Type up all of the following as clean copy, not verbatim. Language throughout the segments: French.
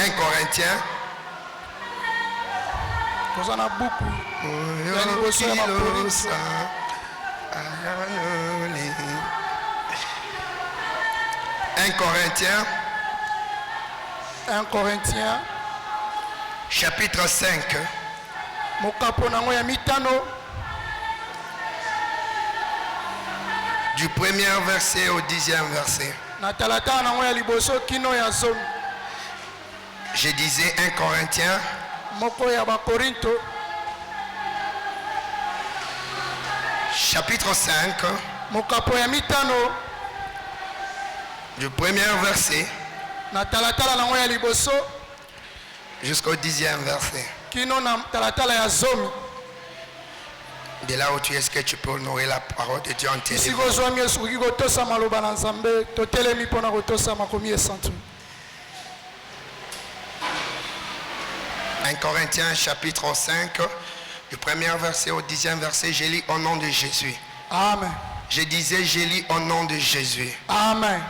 1 Corinthiens. Kozana beaucoup. 1 Corinthiens. 1 Corinthiens. Chapitre 5. Du premier verset au 10e verset. Je disais 1 Corinthiens. Chapitre 5. Du premier verset jusqu'au 10e verset. De là où tu es, est-ce que tu peux honorer la parole de Dieu en téléphone? 1 Corinthiens chapitre 5, du premier verset au 10e verset, je lis au nom de Jésus. Amen. Je disais, je lis au nom de Jésus. Amen.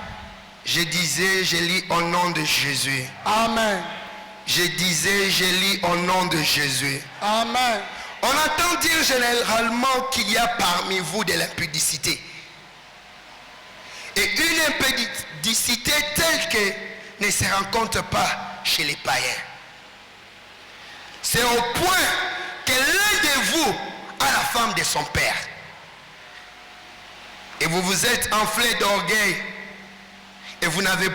Je disais, je lis au nom de Jésus. Amen. Je disais, je lis au nom de Jésus. Amen. On entend dire généralement qu'il y a parmi vous de l'impudicité. Et une impudicité telle que ne se rencontre pas chez les païens. C'est au point que l'un de vous a la femme de son père. Et vous vous êtes enflé d'orgueil. Et vous n'avez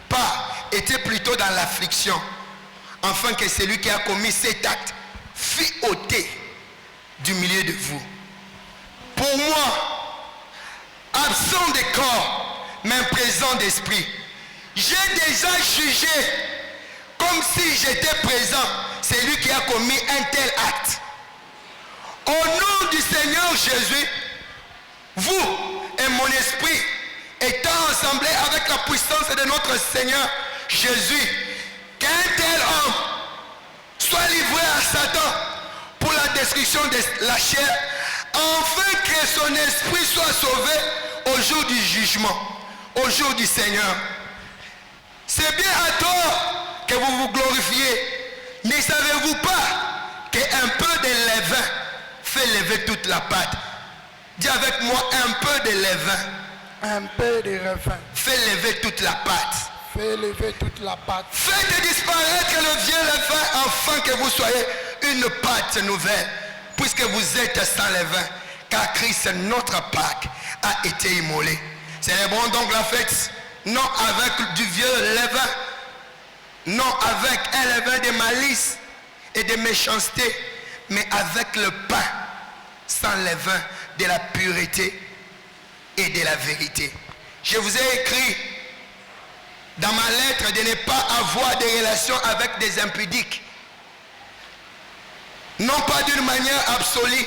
pas été plutôt dans l'affliction. Afin que celui qui a commis cet acte fût ôté du milieu de vous. Pour moi, absent de corps, mais présent d'esprit, j'ai déjà jugé comme si j'étais présent celui qui a commis un tel acte. Au nom du Seigneur Jésus, vous et mon esprit étant assemblés avec la puissance de notre Seigneur Jésus, qu'un tel homme soit livré à Satan pour la destruction de la chair, afin que son esprit soit sauvé au jour du jugement, au jour du Seigneur. C'est bien à tort que vous vous glorifiez. Ne savez-vous pas qu'un peu de levain fait lever toute la pâte? Dis avec moi, un peu de levain. Un peu de levain fait lever toute la pâte. Fait lever toute la pâte. Faites disparaître le vieux levain afin que vous soyez une pâte nouvelle, puisque vous êtes sans levain, car Christ, notre Pâque, a été immolé. Célébrons donc la fête, non avec du vieux levain, non avec un levain de malice et de méchanceté, mais avec le pain sans levain de la pureté et de la vérité. Je vous ai écrit dans ma lettre de ne pas avoir de relations avec des impudiques, non pas d'une manière absolue,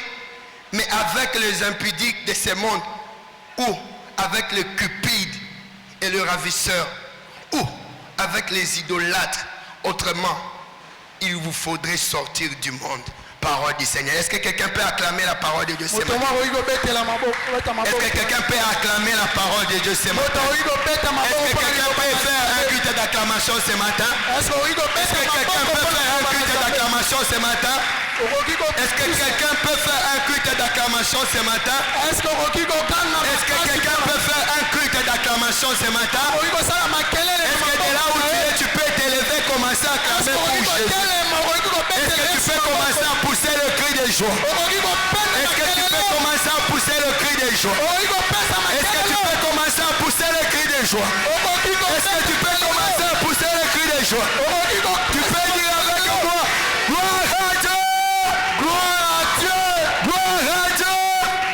mais avec les impudiques de ce monde, ou avec le cupide et le ravisseur, ou avec les idolâtres. Autrement, il vous faudrait sortir du monde. Parole du Seigneur. Est-ce que quelqu'un peut acclamer la parole de Dieu ce matin? Est-ce que quelqu'un peut acclamer la parole de Dieu ce matin? Est-ce que quelqu'un peut faire un culte d'acclamation ce matin? Est-ce que quelqu'un peut faire un culte d'acclamation ce matin? Est-ce que quelqu'un peut faire un culte d'acclamation ce matin? Est-ce que quelqu'un peut faire un culte d'acclamation ce matin? Est-ce que de là où tu es, tu peux t'élever, commencer à acclamer pour Jésus? Est-ce que tu peux commencer à pousser le cri de joie? Est-ce que tu peux commencer à pousser le cri de joie? Est-ce que tu peux commencer à pousser le cri de joie? Est-ce que tu peux commencer à pousser le cri de joie? Tu peux dire avec moi, gloire à Dieu, gloire à Dieu, gloire à Dieu,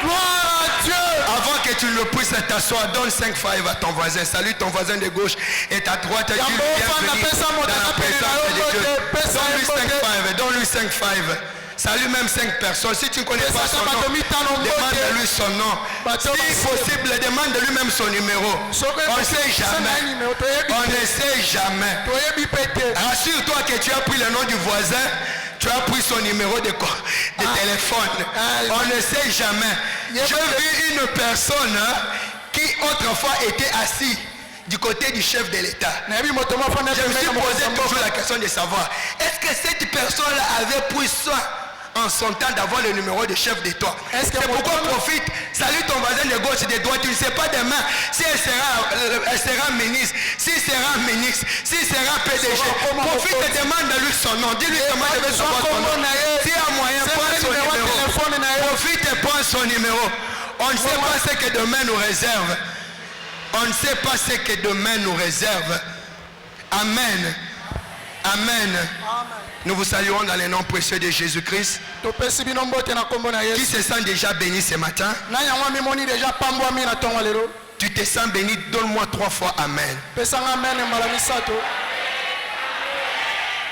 gloire à Dieu. Avant que tu ne puisses t'asseoir, donne 5 fives à ton voisin. Salue ton voisin de gauche et ta droite. Dis bienvenue dans la présence de Dieu. Donne-lui 5 fives, donne-lui 5 fives. Salut même 5 personnes. Si tu ne connais pas son nom, demande-lui son nom. Si possible, demande-lui même son numéro. On ne sait jamais. On ne sait jamais. Rassure-toi que tu as pris le nom du voisin. Tu as pris son numéro de téléphone. On ne sait jamais. J'ai vu une personne qui autrefois était assise du côté du chef de l'État. Je me suis posé toujours la question de savoir, est-ce que cette personne-là avait pris soin en son temps d'avoir le numéro de chef d'État? C'est pourquoi profite, salue ton voisin de gauche et de droite, tu ne sais pas demain si elle sera ministre, si sera ministre, si sera PDG. Profite et demande à lui son nom, dis-lui comment il veut savoir son nom. S'il y a moyen, prends son numéro. Profite et prends son numéro. On ne sait pas ce que demain nous réserve. On ne sait pas ce que demain nous réserve. Amen. Amen. Nous vous saluons dans le nom précieux de Jésus-Christ. Qui se sent déjà béni ce matin? Tu te sens béni? Donne-moi 3 fois Amen.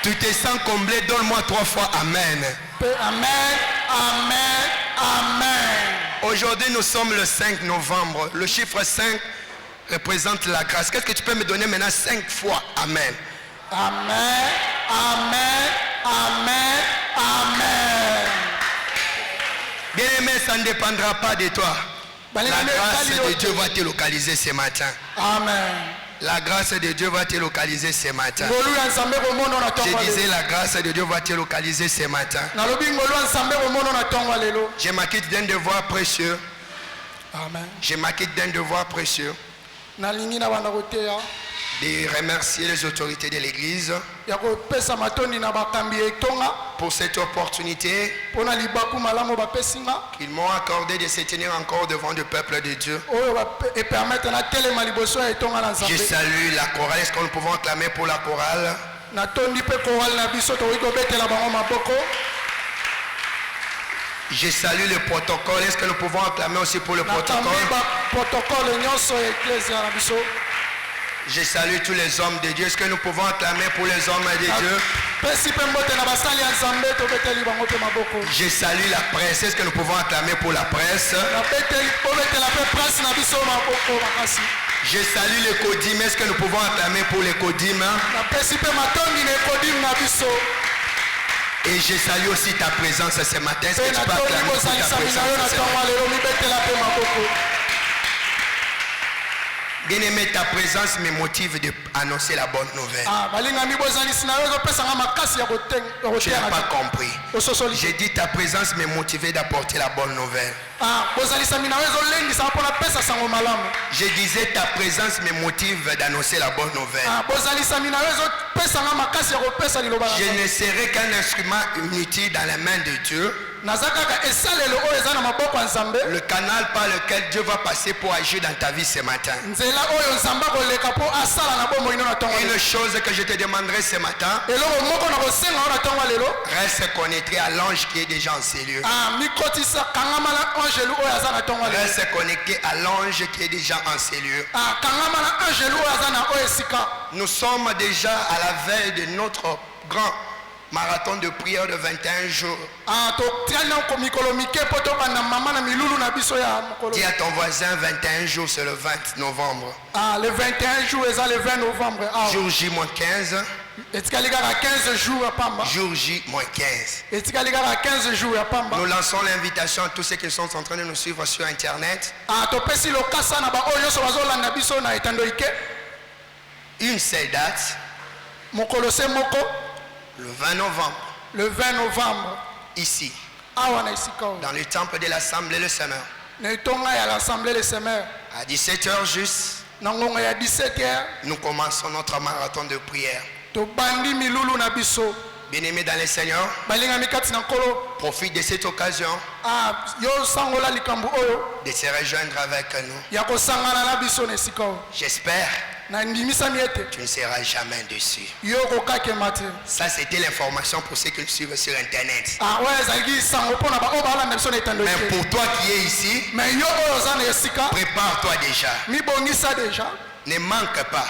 Tu te sens comblé? Donne-moi 3 fois Amen. Amen. Amen. Amen. Aujourd'hui, nous sommes le 5 novembre. Le chiffre 5 représente la grâce. Qu'est-ce que tu peux me donner maintenant 5 fois Amen? Amen. Amen. Amen. Amen. Bien-aimé, ça ne dépendra pas de toi. La grâce de Dieu va te localiser ce matin. Amen. La grâce de Dieu va te localiser ce matin. Je disais, la grâce de Dieu va te localiser ce matin. Je m'acquitte d'un devoir précieux. Amen. Je m'acquitte d'un devoir précieux de remercier les autorités de l'Église pour cette opportunité qu'ils m'ont accordé de se tenir encore devant le peuple de Dieu. Je salue la chorale. Est-ce que nous pouvons acclamer pour la chorale? Je salue le protocole. Est-ce que nous pouvons acclamer aussi pour le protocole? Je salue tous les hommes de Dieu. Est-ce que nous pouvons acclamer pour les hommes de Dieu? Je salue la presse. Est-ce que nous pouvons acclamer pour la presse? Je salue les Kodim. Est-ce que nous pouvons acclamer pour les Kodim? Et je salue aussi ta présence ce matin. Est-ce que tu peux acclamer pour ta présence ce matin? Bien-aimé, ta présence me motive d'annoncer la bonne nouvelle. Tu n'as pas compris. J'ai dit ta présence me motive d'apporter la bonne nouvelle. Je disais ta présence me motive d'annoncer la bonne nouvelle. Je ne serai qu'un instrument inutile dans la main de Dieu. Le canal par lequel Dieu va passer pour agir dans ta vie ce matin. Une chose que je te demanderai ce matin, reste connecté à l'ange qui est déjà en ces lieux. Reste connecté à l'ange qui est déjà en ces lieux. Nous sommes déjà à la veille de notre grand marathon de prière de 21 jours. Dis à ton voisin 21 jours, c'est le 20 novembre. Le 21 jours, c'est le 20 novembre. Jour J moins 15. 15 jours. Jour J moins 15. 15 jours. Nous lançons l'invitation à tous ceux qui sont en train de nous suivre sur Internet. Une seule date. Le 20 novembre. Le 20 novembre. Ici. Dans le temple de l'Assemblée le Semeur. À 17h juste. Nous commençons notre marathon de prière. Bien-aimés dans le Seigneur, profite de cette occasion de se rejoindre avec nous. J'espère tu ne seras jamais dessus. Ça, c'était l'information pour ceux qui le suivent sur Internet. Mais pour toi qui es ici, prépare-toi déjà. Ne manque pas.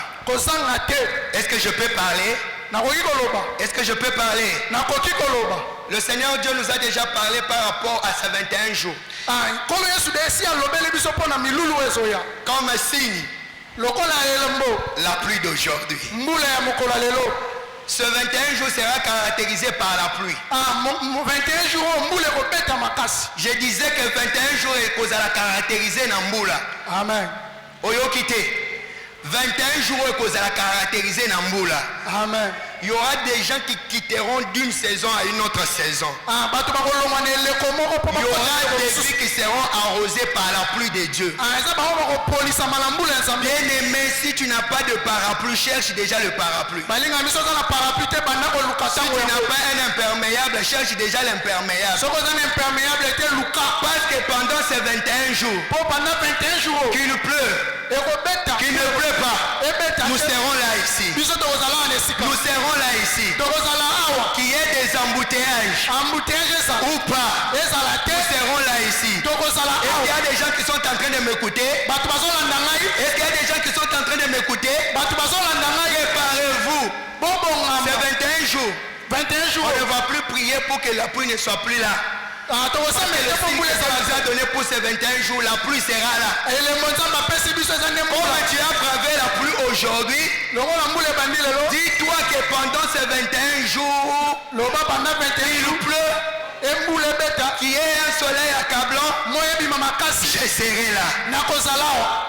Est-ce que je peux parler? Est-ce que je peux parler? Le Seigneur Dieu nous a déjà parlé par rapport à ces 21 jours. Comme signe, la pluie d'aujourd'hui. Ce 21 jours sera caractérisé par la pluie. Je disais que 21 jours est caractérisé dans Mboula. Amen. Oyokite. 21 jours que ça a caractérisé Namboula. Amen. Il y aura des gens qui quitteront d'une saison à une autre saison. Il y aura des vies qui seront arrosées par la pluie de Dieu. Bien aimé, si tu n'as pas de parapluie, cherche déjà le parapluie. Si tu n'as pas un imperméable, cherche déjà l'imperméable. Parce que pendant ces 21 jours, qu'il pleut, qu'il ne pleut pas, nous serons là ici. Nous serons là ici. Qu'il y ait des embouteillages ou pas, nous serons là ici. Est-ce qu'il y a des gens qui sont en train de m'écouter? Est-ce qu'il y a des gens qui sont en train de m'écouter? Préparez-vous. C'est 21 jours. On ne va plus prier pour que la pluie ne soit plus là. Parce que le signe que Dieu nous a donné pour ces 21 jours, la pluie sera là. Comme tu as bravé la pluie aujourd'hui, dis-toi que pendant ces 21 jours, il pleut, qu'il y ait un soleil accablant, je serai là.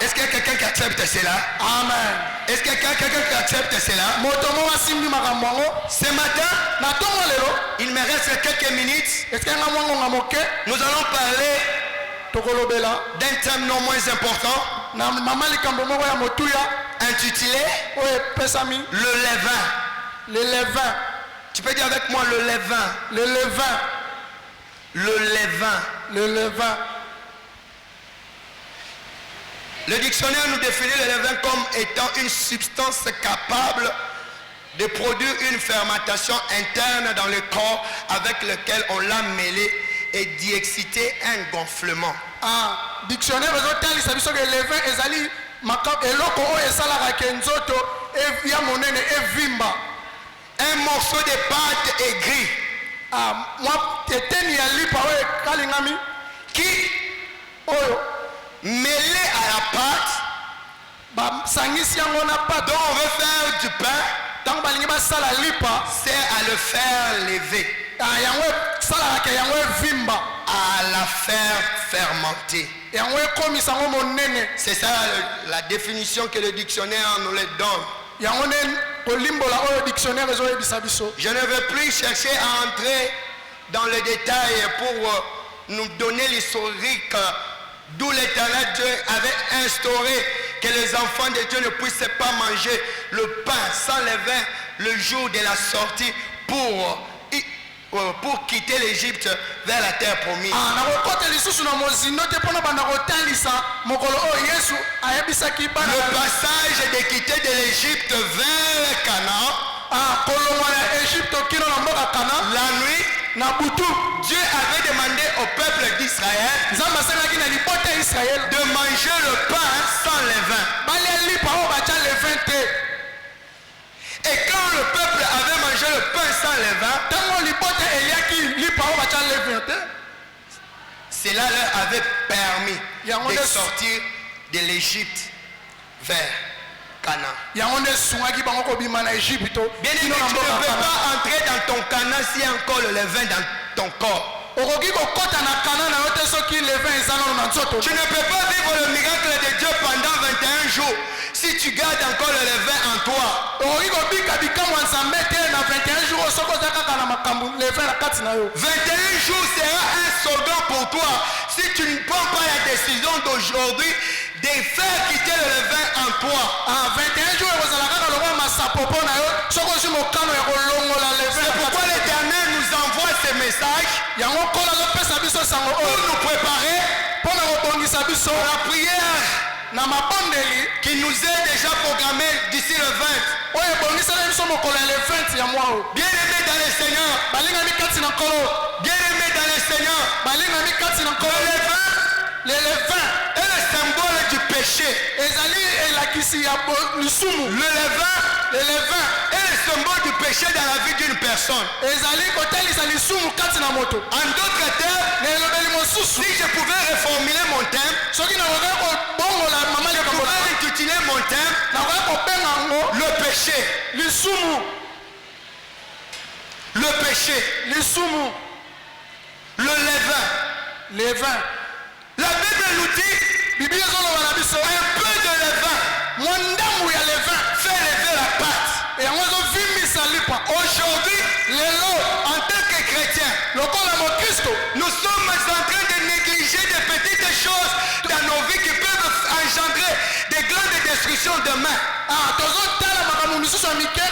Est-ce qu'il y a quelqu'un qui accepte cela? Amen. Est-ce qu'il y a quelqu'un qui accepte cela? Ce matin, il me reste quelques minutes. Nous allons parler d'un thème non moins important, intitulé le levain. Le levain. Tu peux dire avec moi le levain. Le levain. Le levain. Le levain. Le dictionnaire nous définit le levain comme étant une substance capable de produire une fermentation interne dans le corps avec lequel on l'a mêlé et d'y exciter un gonflement. Dictionnaire que le levain ezali eloko oyo esalaka ke nzoto ya monene evimba. Un morceau de pâte aigrie qui mêlé à la pâte dont on veut faire du pain sert à le faire lever, à la faire fermenter. C'est ça la définition que le dictionnaire nous le donne. Je ne veux plus chercher à entrer dans les détails pour nous donner l'historique d'où l'Éternel Dieu avait instauré que les enfants de Dieu ne puissent pas manger le pain sans levain le jour de la sortie pour quitter l'Égypte vers la terre promise. Le passage de quitter de l'Égypte vers Canaan, la nuit, Dieu avait demandé au peuple d'Israël de manger le pain sans levain. Et quand le peuple avait mangé le pain sans levain, cela leur avait permis de sortir de l'Égypte vers Canaan. Bien aimé, tu ne peux pas entrer dans ton Canaan s'il y a encore le levain dans ton corps. Tu ne peux pas vivre le miracle de Dieu pendant 21 jours si tu gardes encore le levain en toi. 21 jours sera un slogan pour toi si tu ne prends pas la décision d'aujourd'hui de faire quitter le levain en toi. 21 jours, c'est pourquoi l'Éternel nous envoie ces messages pour nous préparer pour la prière qui nous est déjà programmée d'ici le 20. Bien aimé dans le Seigneur, bien aimé dans le Seigneur, le levain est le symbole du péché. Le levain est le symbole du péché dans la vie d'une personne. En d'autres termes, si je pouvais reformuler mon thème, je pouvais intituler mon thème le péché. Le péché. Le levain. La Bible nous dit un peu de levain lelo en tant que chrétiens, lokola mokristo nous sommes en train de négliger des petites choses dans nos vies qui peuvent engendrer des grandes destructions demain. tozotala makambo misusu ya mike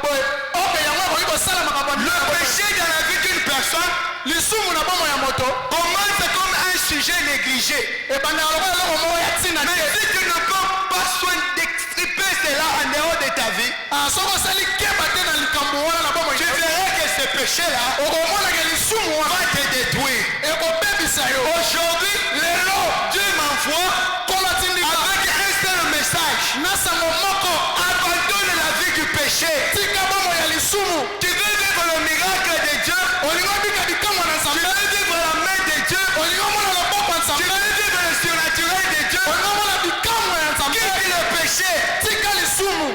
boye oke yango ekoki kosala makambo Le péché dans la vie d'une personne lisumu na bomo ya moto commence comme un sujet négligé. ebandaka lokola eloko moko ya ntina Mais te si tu ne prends pas soin d'extirper cela en dehors de ta vie, soki osali keba te na likambo wana na bomo tu verras que ce péché-là okomonaka lisumu va wana te détruire. ekobebisa yo Aujourd'hui, lelo Dieu m'envoie kolo atindika avec un seul message. na sango moko Abandonne la vie du péché. tika bomo ya lisumu Tu veux vivre le miracle de Dieu. olingi obika bikamwa na Tu nzambe veux vivre la main de Dieu. olingi omona loboko ya Tu nzambe veux vivre le surnaturel de Dieu. olingi omona bikamwa ya nzambe Quitte le péché. tika lisumu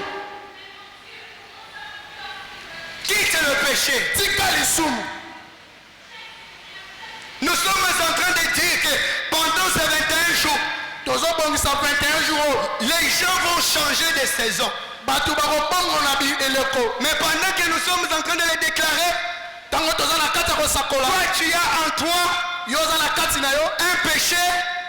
Quitte le péché. tika lisumu Nous sommes en train de dire que pendant ces 21 jours, tozobongisa 21 jours les gens vont changer de saison. bato bakobongona eleko Mais pendant que nous sommes en train de les déclarer, ntango toza na kati ya kosakola toi tu as en toi yo oza na kati na yo un péché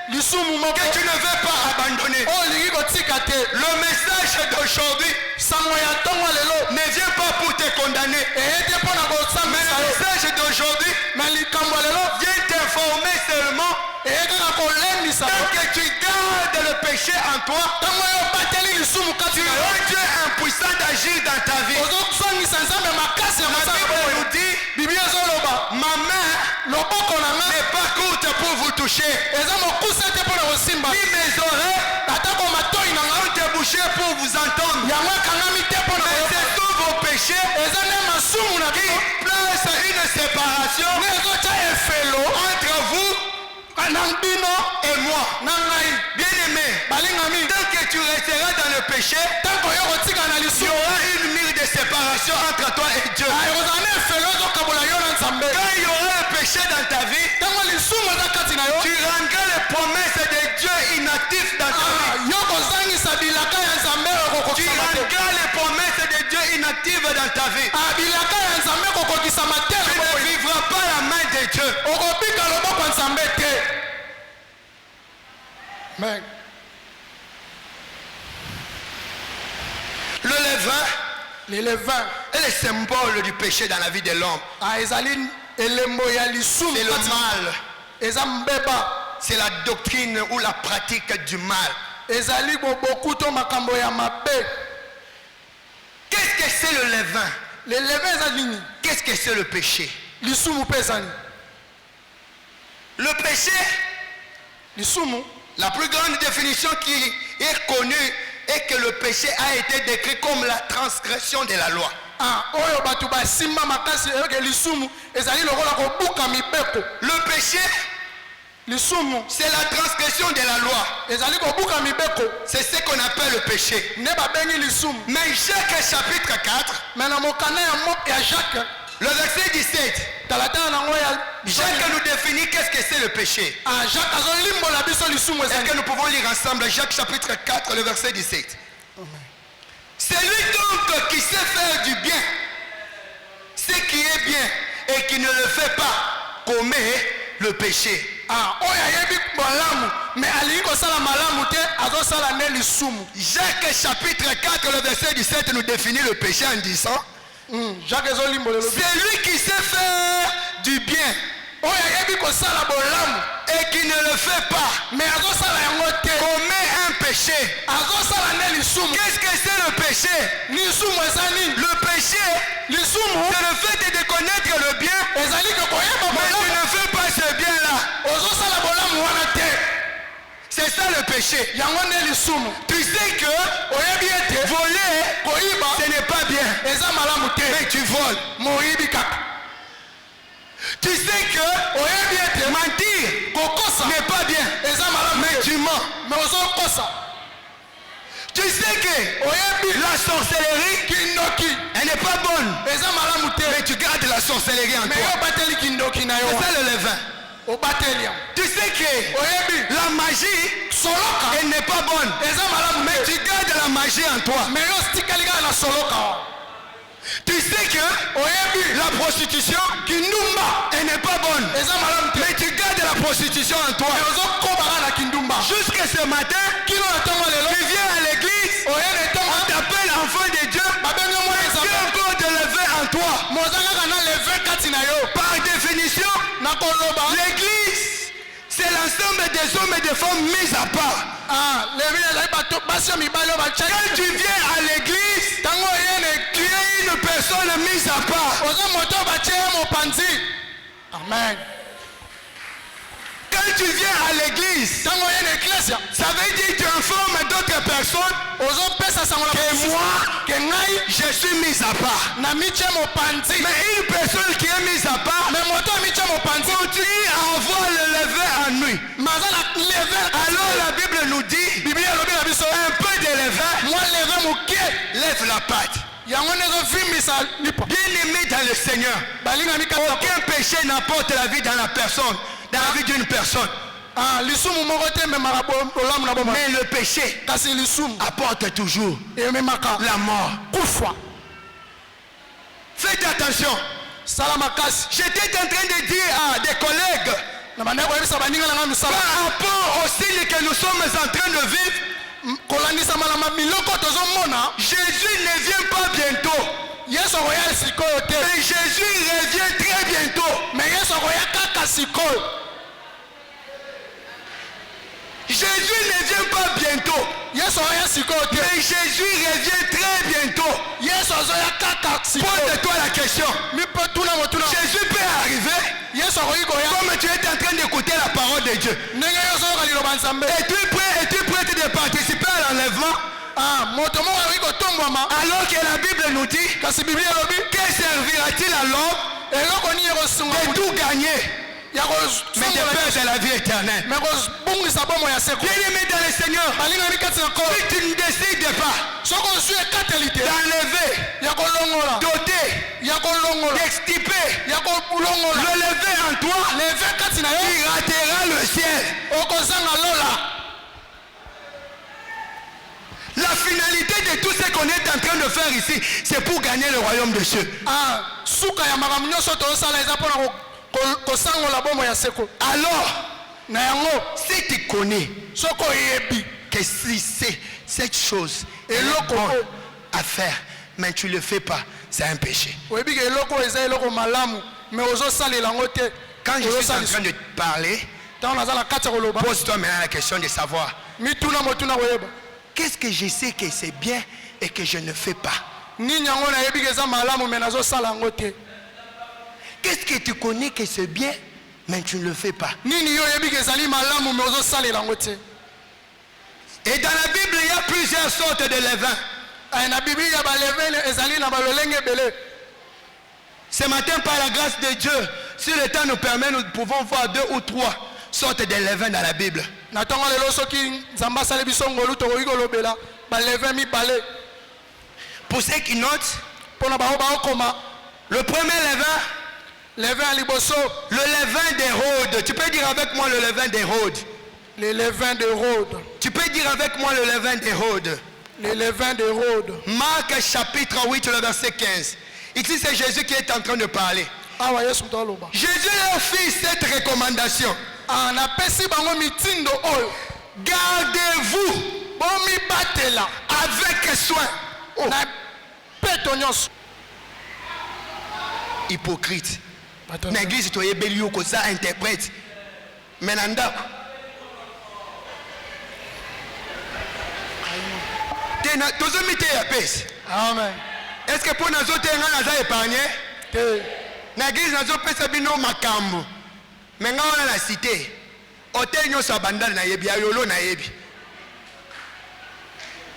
lisumu moko que tu ne veux pas abandonner. oyo olingi kotika te Le message d'aujourd'hui sango ya ntongo lelo ne vient pas pour te condamner. eye te mpo na Mais kosambisa le yo message d'aujourd'hui na likambo lelo vient t'informer seulement eye kaka kolendisa yo tant que tu gardes le péché en toi, ntango oyo obateli lisumu kati tu na yo rends Dieu impuissant d'agir dans ta vie. ozosangisa nzambe makasi ya La mosala Bible oyo nous dit, biblia ezoloba ma main loboko na nga n'est pas courte pour vous toucher, eza mokuse te mpo na kosimba ni mes oreilles atako matoi na nga ont débouché pour vous entendre. yango ekangami te mpo na Mais koyoka ce sont vos péchés eza nde masumu na qui bino placent une séparation nde ezotya efelo entre vous na bino et moi. na ngai Bien-aimé, balingami tant que tu resteras dans le péché, ntango oyo kotika na il y lisumu aura une mur de séparation entre toi et Dieu. ekozala na efelo ezokabola yo na nzambe Quand il y aura le péché dans ta vie, ntango lisumu eza kati na yo tu rendras les promesses de Dieu inactives dans ta vie. yo kozangisa bilaka ya nzambe oyo Tu kokokisama te rendras les promesses de Dieu inactives dans ta vie. bilaka ya nzambe kokokisama te Tu ne vivras pas la main de Dieu. okobika loboko ya nzambe te Amen. Le levain le levain est le symbole du péché dans la vie de l'homme. ezali elembo ya lisumu C'est le kati- mal. eza mbeba C'est la doctrine ou la pratique du mal. ezali boboku to makambo ya mabe Qu'est-ce que c'est le levain? le levain eza nini Qu'est-ce que c'est le péché? lisumu mpe eza nini Le péché, lisumu la plus grande définition qui est connue est que le péché a été décrit comme la transgression de la loi. oyo bato basimba makasi eke lisumu ezali lokola kobuka mibeko Le péché, lisumu c'est la transgression de la loi. ezali kobuka mibeko C'est ce qu'on appelle le péché. nde babengi lisumu Mais Jacques chapitre 4, me na mokanda ya jacques le verset 17, talatala nango ya Jacques nous définit qu'est-ce que c'est le péché. jacques azolimbola biso lisumu Est-ce ezali que nous pouvons lire ensemble Jacques chapitre 4, le verset 17. C'est lui donc qui sait faire du bien, ce qui est bien, et qui ne le fait pas, commet le péché. oyo ayebi malamu me alingi kosala malamu te azosala nde lisumu Jacques chapitre 4, le verset 17 nous définit le péché en disant, jacques ezolimbola elobi c'est lui qui sait faire du bien oyo ayebi kosala bolamu et qui ne le fait pas, me azosala yango te commet un péché. azosala nde lisumu Qu'est-ce que c'est le péché? lisumu eza nini Le péché, lisumu c'est le fait de connaître le bien, ezali ke koyeba mais tu bolamu ne fais pas ce bien-là. ozosala bolamu wana te C'est ça le péché. yango nde lisumu Tu sais que oyebi ete voler, koyiba ce n'est pas bien, eza malamu te mais tu voles. moyibi kaka Tu sais que oyebi ete mentir kokosa n'est pas bien, eza malamu mais te tu mens. me ozokosa Tu sais que oyebi la sorcellerie, kindoki elle n'est pas bonne, eza malamu te mais tu gardes la sorcellerie en me toi. yo obateli kindoki na yo C'est ça le levain. obateli yango Tu sais que oyebi la magie, soloka elle n'est pas bonne, eza malamu mais te tu gardes la magie en toi. me yo sitikali kaka na soloka wa Tu sais que oyebi la prostitution, kindumba elle n'est pas bonne. eza malamu te Mais tu gardes la prostitution en toi. ozokobaka na kindumba Jusqu'à ce matin, kino na ntongo lelo tu viens à l'église, oye na on ntongo t'appelle enfant de Dieu. babengi mwana Tu nzambe es encore de lever en toi. moza kaka na leve kati na yo Par définition, na koloba l'église, c'est l'ensemble des hommes et des femmes mis à part. levi ezali bato basi ya mibali oyo Quand batiaki tu viens à l'église, ntango oyene tu es une personne mise à part. oza moto oyo batie ye mopanzi amen Quand tu viens à l'église, ntango oyene eklesia ça veut dire que tu informes d'autres personnes ozopesa sango na que moi, ke ngai je suis mise à part. na mitie mopanzi Mais une personne qui est mise à part me moto oyo mitie mopanzi continue à avoir le lever en nuit. maza na leve Alors la Bible nous dit, biblia elobi na biso un peu de levain, mwa leve moke lève la patte. yango nde ezovimbisa lipa Bien-aimé dans le Seigneur, balingami kaka aucun péché n'apporte la vie dans la personne, dans la vie d'une personne. lisumu moko te ememaka bolamu na boma Mais le péché kasi lisumu apporte toujours ememaka la mort. kufa Faites attention. sala makasi J'étais en train de dire à des collègues, na bandeko koyebisa baninga na ngai par mosala rapport au signe que nous sommes en train de vivre, kolandisama na biloko tozomona Jésus ne vient pas bientôt. yesu akoya sikoyo te Mais Jésus revient très bientôt. me yesu akoya kaka sikoyo Jésus ne vient pas bientôt. yesu akoya sikoyo te Mais Jésus revient très bientôt. yesu azoya kaka sikoyo Pose-toi la question. mipo tuna motuna Jésus peut arriver yesu akoki koya comme tu es en train d'écouter la parole de Dieu. ndenge yo ozoyoka liloba nzambe Es-tu prête de participer à l'enlèvement? moto moko akoki kotombwama Alors que la Bible nous dit, kasi biblia elobi que servira-t-il à l'homme eloko nini ekosunga de tout gagner, ya mais de perdre la vie éternelle? me kobungisa bomo ya seko Bien-aimé dans le Seigneur, balingami kati na kolo si tu ne décides pas soki ozwi ekateli te d'enlever, ya kolongola d'ôter, ya kolongola d'extirper, ya kolongola le lever en toi, leve kati na yo tu rateras le ciel. okozanga lola La finalité de tout ce qu'on est en train de faire ici, c'est pour gagner le royaume de Dieu. suka ya makambo nyonso tozosala eza mpona kosangola bomo ya seko Alors, na yango si tu connais soki oyebi que si c'est cette chose est eloko bonne oyo à faire, mais tu ne le fais pas, c'est un péché. oyebi ke eloko oyo eza eloko malamu me ozosalela yango te Quand je suis en train de te parler, ntango naza na kati ya koloba pose-toi maintenant la question de savoir mituna motuna koyeba qu'est-ce que je sais que c'est bien et que je ne fais pas. nini yango nayebi ke eza malamu me nazosala yango te Qu'est-ce que tu connais que c'est bien, mais tu ne le fais pas. nini yo oyebi ke ezali malamu me ozosalela yango te Et dans la Bible, il y a plusieurs sortes de levain. na biblia balevene ezali na balolenge ebele Ce matin, par la grâce de Dieu, si le temps nous permet, nous pouvons voir 2 ou 3 sortes de levain dans la Bible. na ntongo lelo soki nzambe asali biso ngolu tokoki kolobela baleve mibale Pour ceux qui notent, mpona bango baokoma le premier levain, leve ya liboso le levain d'Hérode. Tu peux dire avec moi le levain d'Hérode. le levain de Rhodes Tu peux dire avec moi le levain d'Hérode. le levain de Rhodes Marc chapitre 8, le verset 15. Ici, c'est Jésus qui est en train de parler. awa yesu moto aloba Jésus leur fit cette recommandation. napesi bango mitindo oyo Gardez-vous bomibatela avec soin. na peto nyonso Hypocrite. Na église, tu es belio que ça interprète. Mais dans ndako. Tozomite ya pesi. amen Est-ce que pour nous autres, on a épargné? te Na église, nous avons fait bino makambo. Mais nous on a la cité. Hôtel nous sommes bandal na yebi, ayolo na yebi.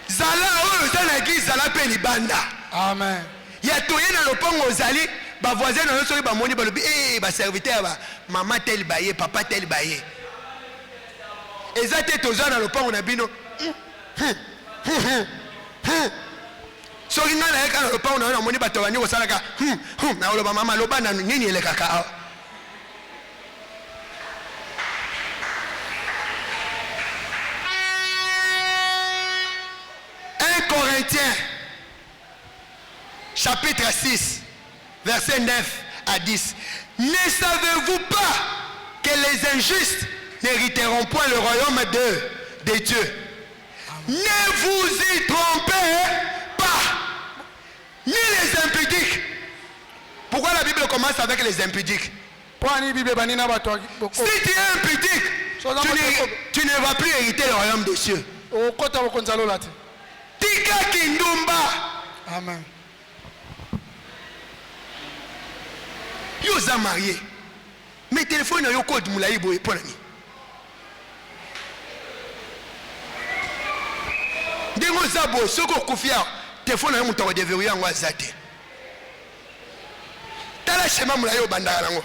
Zala oyo za na église zala pe libanda. amen Ya toye na lopango zali, ba voisin na soki ba moni ba lobi ba serviteur ba maman tel baye, papa tel baye. Ezate toza na lopango na bino. Soki nga na yeka na lopango na moni bato bani kosalaka na loba mama loba na nini elekaka awa. 1 Corinthiens chapitre 6, verset 9 à 10. Ne savez-vous pas que les injustes n'hériteront point le royaume de Dieu? Ne vous y trompez pas, ni les impudiques. Pourquoi la Bible commence avec les impudiques? Si tu es impudique, tu ne vas plus hériter le royaume des cieux. Tika kindumba. Amen. Yo za marié. Mais téléphone yo code moulaï boy pour l'ami. Dengo zabo soko kufia téléphone yo muto deverrouiller en WhatsApp. Tala schéma moulaï yo bandara lango.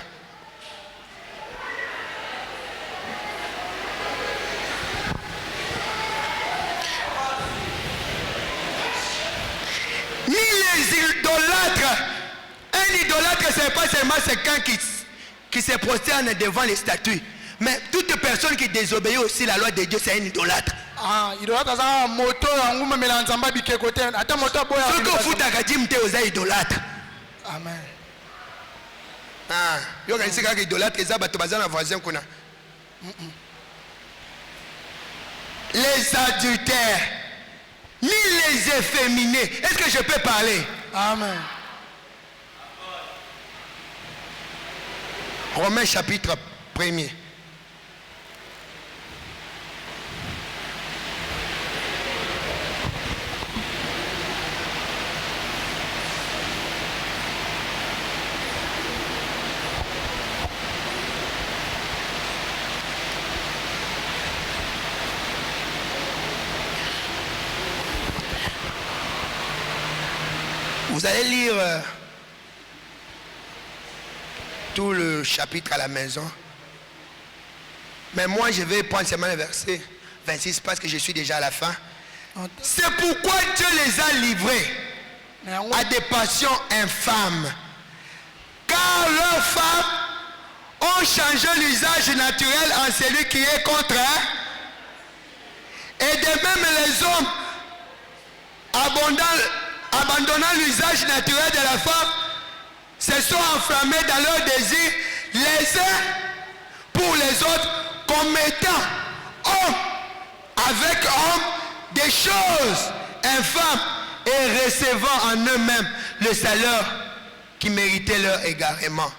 Ni les idolâtres. Un idolâtre, ce n'est pas seulement quelqu'un qui se prosterne devant les statues. Mais toute personne qui désobéit aussi la loi de Dieu, c'est un idolâtre. Idolâtre, c'est moto, ce que vous avez dit, idolâtre. Amen. Yo quand c'est idolâtre, ils ont voisin qu'on a. Les adultères, ni les efféminés. Est-ce que je peux parler? Amen. Romains chapitre 1er. Vous allez lire tout le chapitre à la maison. Mais moi, je vais prendre seulement le verset 26 parce que je suis déjà à la fin. C'est pourquoi Dieu les a livrés à des passions infâmes. Car leurs femmes ont changé l'usage naturel en celui qui est contre eux. Et de même les hommes, abandonnant l'usage naturel de la femme, se sont enflammés dans leur désir les uns pour les autres, commettant homme avec homme des choses infâmes et recevant en eux-mêmes le salaire qui méritait leur égarement.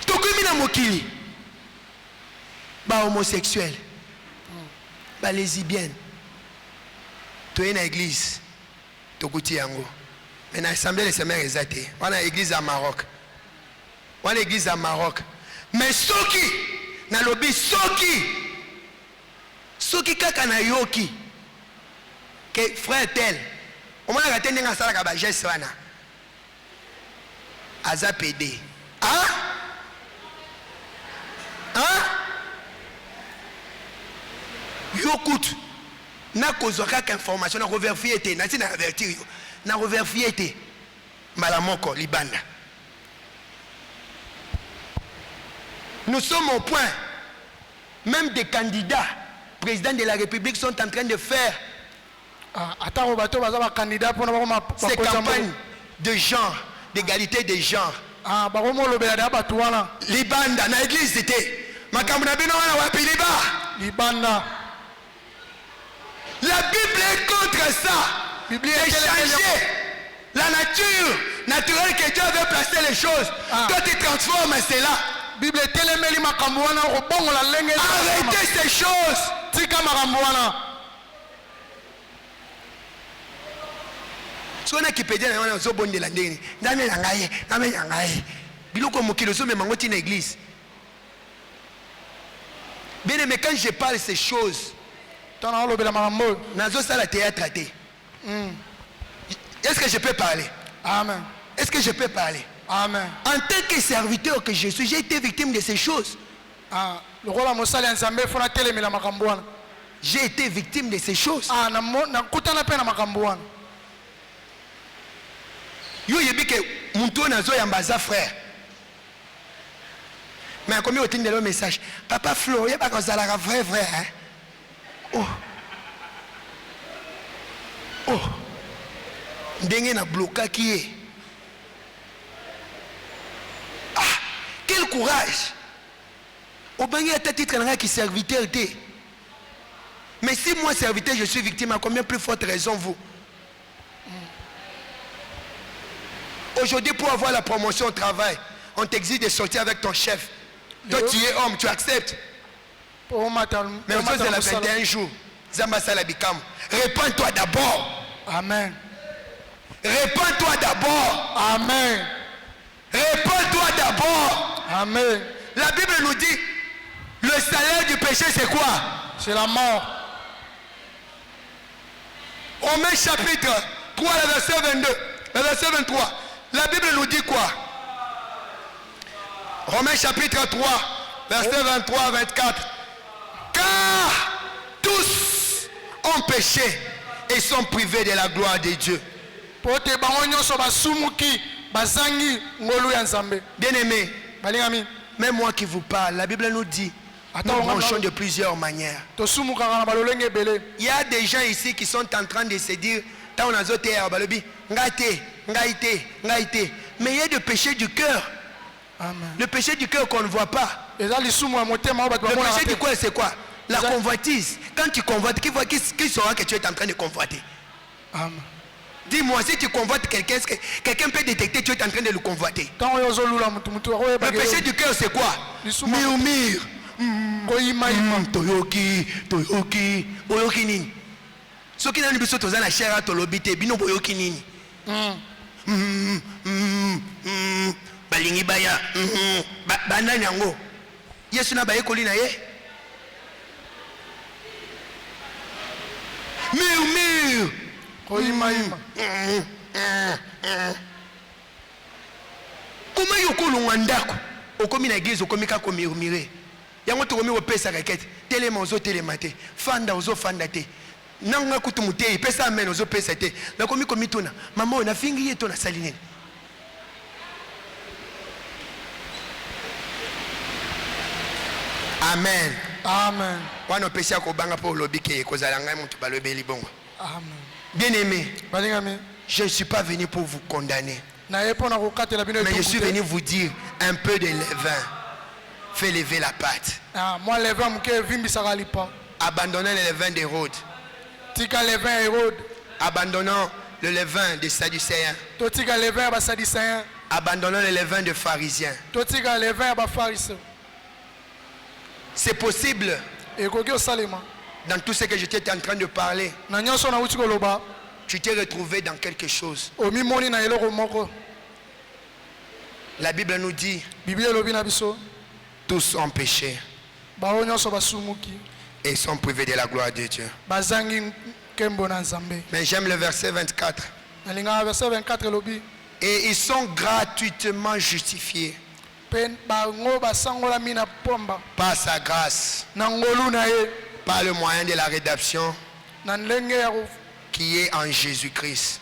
Tokumina mokili, ba homosexuel, ba lesbienne, tu es dans l'église, tokuti yango. Mais dans l'assemblée de semaines exatées, on a l'église à Maroc. On a l'église à Maroc. Mais soki, na lobi soki kaka na yoki, que frère tel, on m'a raté n'enga sala kaba geste wana. Aza PD. Hein? Yokut. Na kozaka information na revérifier té, na tina avertir yo. Na revérifier té. Malamoko libanda. Nous sommes au point, même des candidats, présidents de la République sont en train de faire ces campagnes de genre, d'égalité des genres. Libanda, na église c'était. Libanda. La Bible est contre ça. De changer la nature naturelle que Dieu avait placé les choses. Toi tu transformes cela. Bible telemeli makambo wana robongo la lenge. Arrêtez ces choses. Tika makambo wana. Sona qui peut dire na wana zo bonde la ndeni. Ndame na ngai. Biloko mokilo so me mangoti na église. Bien aimé, quand je parle ces choses, nazo sala théâtre até. Est-ce que je peux parler? Amen. Est-ce que je peux parler? Amen. En tant que serviteur que je suis, j'ai été victime de ces choses. J'ai été victime de ces choses. Yo yebi ke muntu nazo yambaza frère. Mais comme il y a un message, papa Flo, il n'y a pas comme ça la vrai hein? Oh. ndenge na blokaki ye. Ah, quel courage. Obangi ata titre nanga qui serviteur te. Mais si moi serviteur je suis victime, à combien plus forte raison vous? Aujourd'hui, pour avoir la promotion au travail, on t'exige de sortir avec ton chef. Toi tu es homme, tu acceptes. Mais aujourd'hui c'est la 21 jours. Zamba Salabikam. Répands-toi d'abord. Amen. Répands-toi d'abord. Amen. Répands-toi d'abord. Amen. La Bible nous dit, le salaire du péché c'est quoi? C'est la mort. Romains chapitre 3, le verset 22, le verset 23. La Bible nous dit quoi? Romains chapitre 3, verset 23, 24. Car tous ont péché et sont privés de la gloire de Dieu. Bien-aimé, même moi qui vous parle, la Bible nous dit, nous branchons de plusieurs manières. Il y a des gens ici qui sont en train de se dire, mais il y a des péchés du cœur. Le péché du cœur qu'on ne voit pas. Le péché du cœur c'est quoi? La convoitise. Quand tu convoites, qui saura que tu es en train de convoiter? Dis-moi, si tu convoites quelqu'un, quelqu'un peut détecter que tu es en train de le convoiter. Le péché du cœur c'est quoi? Murmure. Toyoki, toyoki, boyoki nini? Soki na biso toza na chair tolobi te bino boyoki nini? Balingi baya, banani yango. Yesu na baye kolina ye. Murmure. Koyimaima. Comment yokolongwa ndako? Okomi na église okomi ka ko murmurer. Yango tokomi opesa rakete. Telema ozo telema te. Fanda ozo fanda te. Nanga kutumute pesa amen ozo pesa te. Na komi komituna. Mama ona fingi yeto na salinene. Amen. Amen. Wana pesa ko banga po lobi ke kozala ngai mutu balobeli bongo. Amen. Bien-aimé, je ne suis pas venu pour vous condamner. Mais je suis venu vous dire un peu de levain. Fais lever la pâte. Abandonnons le levain d'Hérode. Abandonnons le levain des Sadducéens. Abandonnons le levain des pharisiens. C'est possible. Dans tout ce que j'étais en train de parler, tu t'es retrouvé dans quelque chose. La Bible nous dit, tous ont péché et sont privés de la gloire de Dieu. Mais j'aime le verset 24. Et ils sont gratuitement justifiés par sa grâce, par le moyen de la rédemption qui est en Jésus-Christ.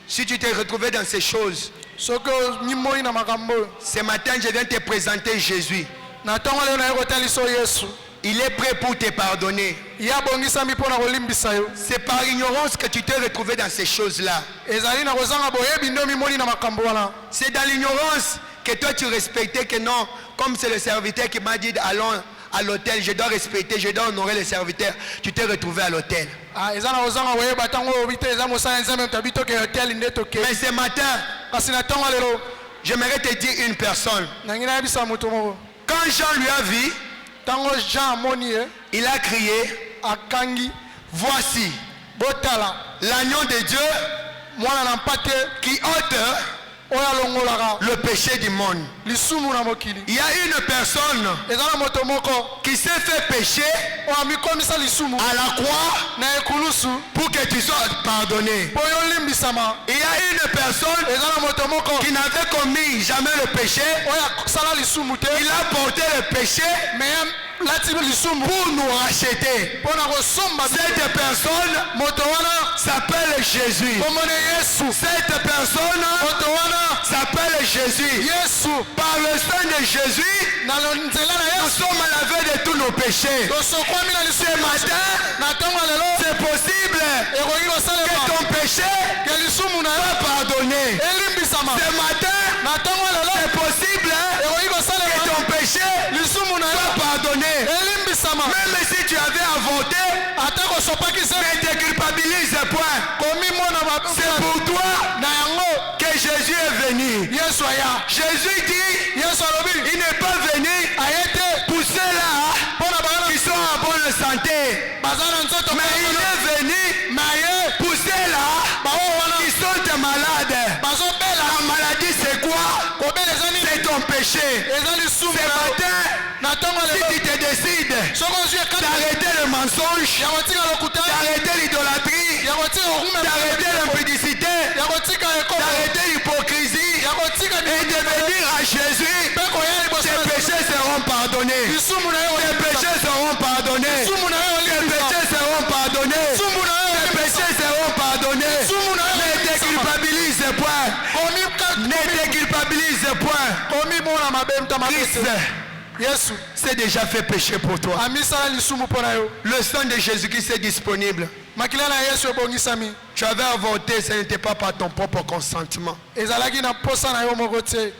Si tu t'es retrouvé dans ces choses, ce matin je viens te présenter Jésus. Il est prêt pour te pardonner. C'est par ignorance que tu t'es retrouvé dans ces choses-là. C'est dans l'ignorance que toi tu respectais que non, comme c'est le serviteur qui m'a dit allons à l'hôtel, je dois respecter, je dois honorer le serviteur. Tu t'es retrouvé à l'hôtel. Mais ce matin, j'aimerais te dire une personne. Quand Jean lui a vu, il a crié, voici l'agneau de Dieu qui ôte le péché du monde. Il y a une personne qui s'est fait pécher à la croix pour que tu sois pardonné. Il y a une personne qui n'avait commis jamais le péché. Il a porté le péché lati lisumu pour nous racheter. mpona kosomba Cette personne moto wana s'appelle Jésus. komona Yesu Cette personne moto wana s'appelle Jésus. Yesu Par le sang de Jésus, na nzela na nous Yesu sommes lavés de tous nos péchés. tosokwami na Ce lisumu matin, na ntongo ya lelo c'est possible ekoki que kosalema ton péché ke lisumu na yo soit pardonné. elimbisama Ce matin, na ntongo ya lelo c'est possible ekoki que kosalema ton péché lisumu na yo soit pardonné. elimbisama Même si tu avais avorté, ata kosopaki se ne te culpabilise point. komimona C'est pour toi na yango que Jésus est venu. Yesu aya Jésus dit, Yesu alobi il n'est pas venu aye te pour ceux-là mpona bana qui sont en bonne santé, baza na nzoto mais il est venu na ye pour ceux-là baoyo wana qui sont malades. bazobela La maladie, c'est quoi? kobela eza nini C'est ton péché. eza lisumu Ce na yo matin, na ntongo ya si lelo tu te décides soki ozwi ekati d'arrêter le mensonge, ya kotika lokuta d'arrêter l'idolâtrie, ya kotika kokumela d'arrêter l'impudicité, ya kotika ekoko d'arrêter l'hypocrisie ya kotika et de venir à Jésus, mpe koya liboso tes péchés seront pardonnés. lisumu na yo Tes péchés seront pardonnés. lisumu na yo Tes olimbisa péchés seront pardonnés. lisumu na yo Tes péchés seront pardonnés. lisumu na yo Ne te culpabilise point. Ne te culpabilise point. komimona mabe mta Christ mabese Yesu s'est déjà fait pécher pour toi. amisala lisumu mpo na yo Le sang de Jésus-Christ est disponible. makila na Yesu ebongisami Tu avais avorté, ce n'était pas par ton propre consentement. ezalaki na posa na yo moko te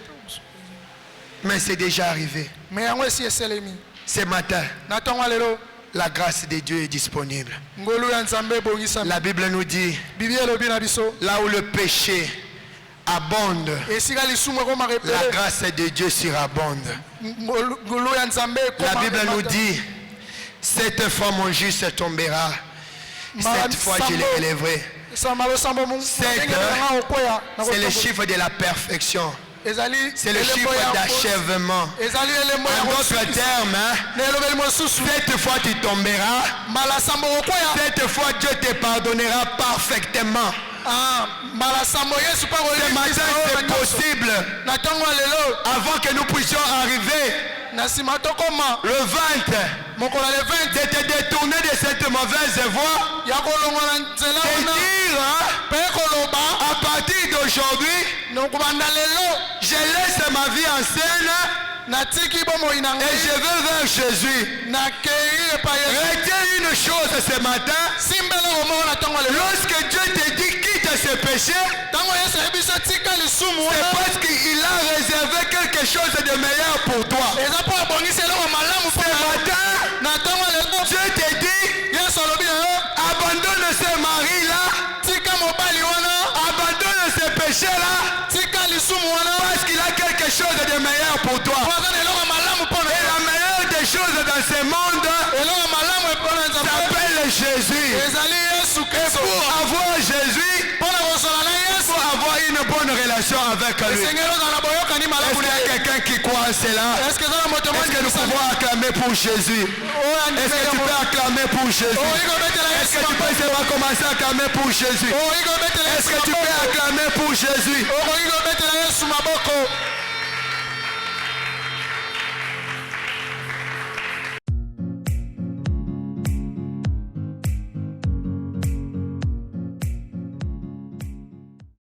Mais c'est déjà arrivé. me yango esi eselemi Ce matin, na ntongo ya lelo la grâce de Dieu est disponible. ngolu ya nzambe ebongisami La Bible nous dit, bibi elobi na biso là où le péché abonde, esika lisumu ekomaka la ebele grâce de Dieu surabonde. ngolu ya nzambe La ekomaka Bible nous ebata. dit, cette fois mon juste tombera. Cette fois je le relèverai. C'est le chiffre de la perfection. C'est le chiffre d'achèvement. En d'autres termes, cette fois tu tomberas. Cette fois Dieu te pardonnera parfaitement. Ce matin c'est possible. Avant que nous puissions arriver le 20, de te détourner de cette mauvaise voie, de dire à partir d'aujourd'hui, je laisse ma vie en scène et je vais vers Jésus. Retiens une chose ce matin, lorsque Dieu te dit quitte ce péché, c'est parce qu'il a réservé quelque chose de meilleur pour toi. Ce matin, Dieu te dit, abandonne ce mari-là, abandonne ce péché-là, parce qu'il a quelque chose de meilleur pour toi. Et la meilleure des choses dans ce monde s'appelle Jésus. Et pour avoir Jésus, pour avoir une bonne relation avec lui. Est-ce qu'il y a quelqu'un qui croit à cela? Est-ce que nous pouvons acclamer pour Jésus? Est-ce que tu peux acclamer pour Jésus? Est-ce que tu peux commencer à acclamer pour Jésus? Est-ce que tu peux acclamer pour Jésus?